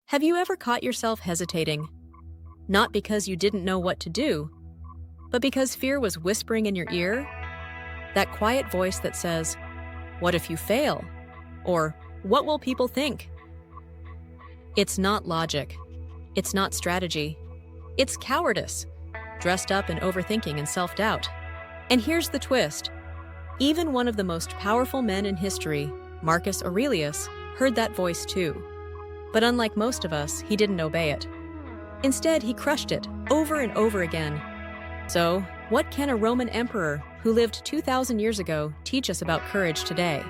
Have you ever caught yourself hesitating? Not because you didn't know what to do, but because fear was whispering in your ear? That quiet voice that says, "What if you fail?" Or, "What will people think?" It's not logic. It's not strategy. It's cowardice, dressed up in overthinking and self-doubt. And here's the twist. Even one of the most powerful men in history, Marcus Aurelius, heard that voice too. But unlike most of us, he didn't obey it. Instead, he crushed it over and over again. So, what can a Roman emperor who lived 2,000 years ago teach us about courage today?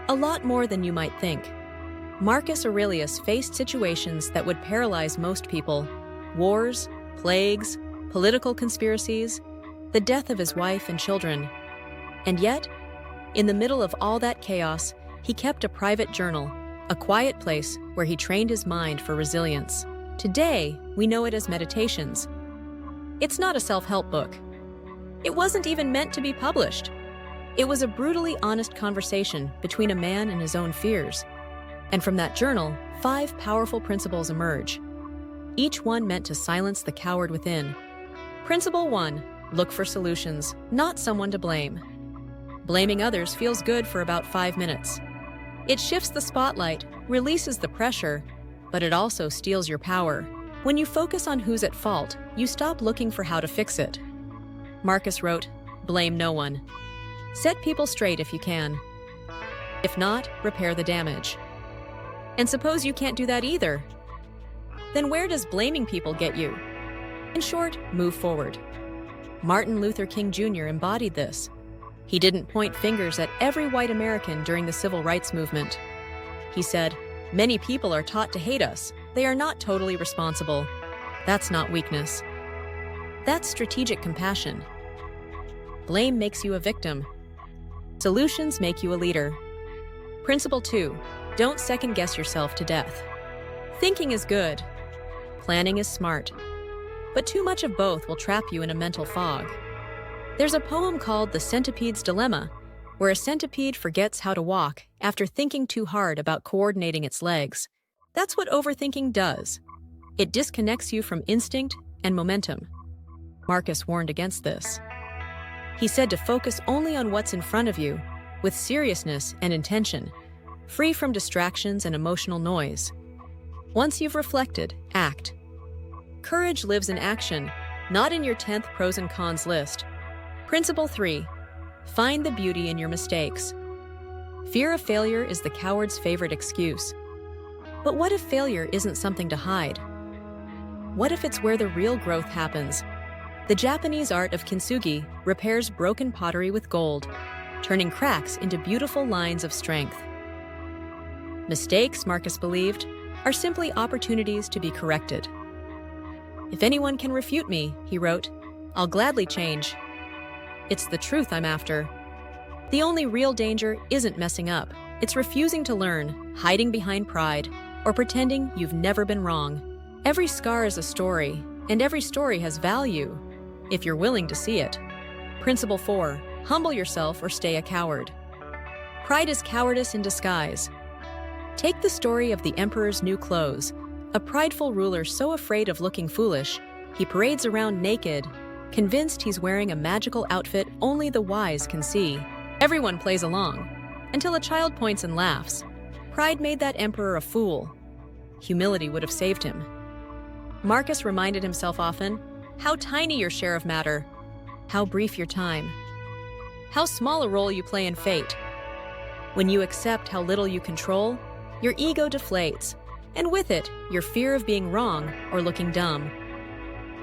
A lot more than you might think. Marcus Aurelius faced situations that would paralyze most people: wars, plagues, political conspiracies, the death of his wife and children. And yet, in the middle of all that chaos, he kept a private journal, a quiet place where he trained his mind for resilience. Today, we know it as Meditations. It's not a self-help book. It wasn't even meant to be published. It was a brutally honest conversation between a man and his own fears. And from that journal, 5 powerful principles emerge, each one meant to silence the coward within. Principle 1, look for solutions, not someone to blame. Blaming others feels good for about 5 minutes. It shifts the spotlight, releases the pressure, but it also steals your power. When you focus on who's at fault, you stop looking for how to fix it. Marcus wrote, "Blame no one. Set people straight if you can. If not, repair the damage." And suppose you can't do that either. Then where does blaming people get you? In short, move forward. Martin Luther King Jr. embodied this. He didn't point fingers at every white American during the civil rights movement. He said, "Many people are taught to hate us. They are not totally responsible." That's not weakness. That's strategic compassion. Blame makes you a victim. Solutions make you a leader. Principle 2, don't second-guess yourself to death. Thinking is good. Planning is smart. But too much of both will trap you in a mental fog. There's a poem called The Centipede's Dilemma, where a centipede forgets how to walk after thinking too hard about coordinating its legs. That's what overthinking does. It disconnects you from instinct and momentum. Marcus warned against this. He said to focus only on what's in front of you, with seriousness and intention, free from distractions and emotional noise. Once you've reflected, act. Courage lives in action, not in your 10th pros and cons list. Principle 3, find the beauty in your mistakes. Fear of failure is the coward's favorite excuse. But what if failure isn't something to hide? What if it's where the real growth happens? The Japanese art of kintsugi repairs broken pottery with gold, turning cracks into beautiful lines of strength. Mistakes, Marcus believed, are simply opportunities to be corrected. "If anyone can refute me," he wrote, "I'll gladly change. It's the truth I'm after." The only real danger isn't messing up. It's refusing to learn, hiding behind pride, or pretending you've never been wrong. Every scar is a story, and every story has value, if you're willing to see it. Principle 4, humble yourself or stay a coward. Pride is cowardice in disguise. Take the story of the emperor's new clothes. A prideful ruler so afraid of looking foolish, he parades around naked, convinced he's wearing a magical outfit only the wise can see. Everyone plays along, until a child points and laughs. Pride made that emperor a fool. Humility would have saved him. Marcus reminded himself often, how tiny your share of matter, how brief your time, how small a role you play in fate. When you accept how little you control, your ego deflates, and with it, your fear of being wrong or looking dumb.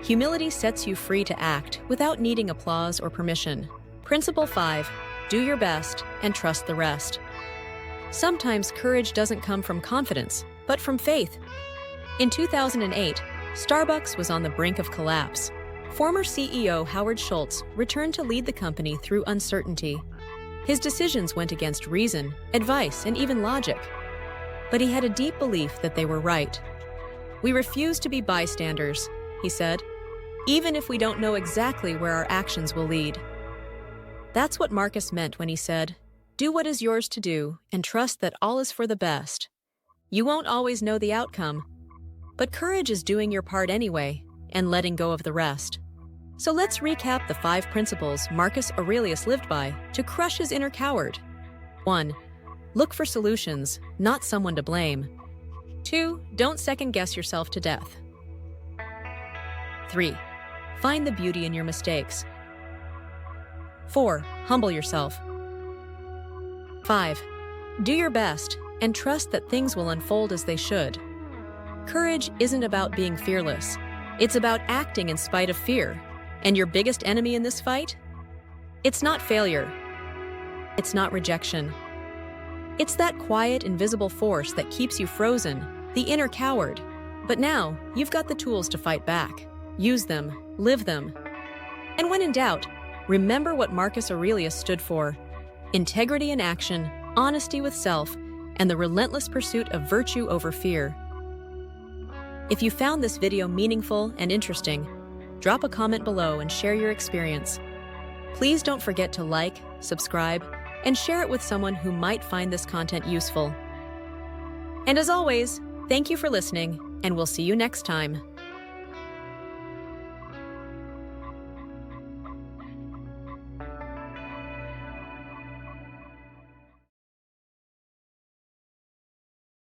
Humility sets you free to act without needing applause or permission. Principle 5, do your best and trust the rest. Sometimes courage doesn't come from confidence, but from faith. In 2008, Starbucks was on the brink of collapse. Former CEO Howard Schultz returned to lead the company through uncertainty. His decisions went against reason, advice, and even logic. But he had a deep belief that they were right. "We refuse to be bystanders," he said, "even if we don't know exactly where our actions will lead." That's what Marcus meant when he said, "Do what is yours to do and trust that all is for the best." You won't always know the outcome, But courage is doing your part anyway and letting go of the rest. So let's recap the 5 principles Marcus Aurelius lived by to crush his inner coward. 1. Look for solutions, not someone to blame. 2. Don't second-guess yourself to death. 3. Find the beauty in your mistakes. 4. Humble yourself. 5. Do your best and trust that things will unfold as they should. Courage isn't about being fearless. It's about acting in spite of fear. And your biggest enemy in this fight? It's not failure. It's not rejection. It's that quiet, invisible force that keeps you frozen, the inner coward. But now, you've got the tools to fight back. Use them, live them. And when in doubt, remember what Marcus Aurelius stood for: integrity in action, honesty with self, and the relentless pursuit of virtue over fear. If you found this video meaningful and interesting, drop a comment below and share your experience. Please don't forget to like, subscribe, and share it with someone who might find this content useful. And as always, thank you for listening, and we'll see you next time.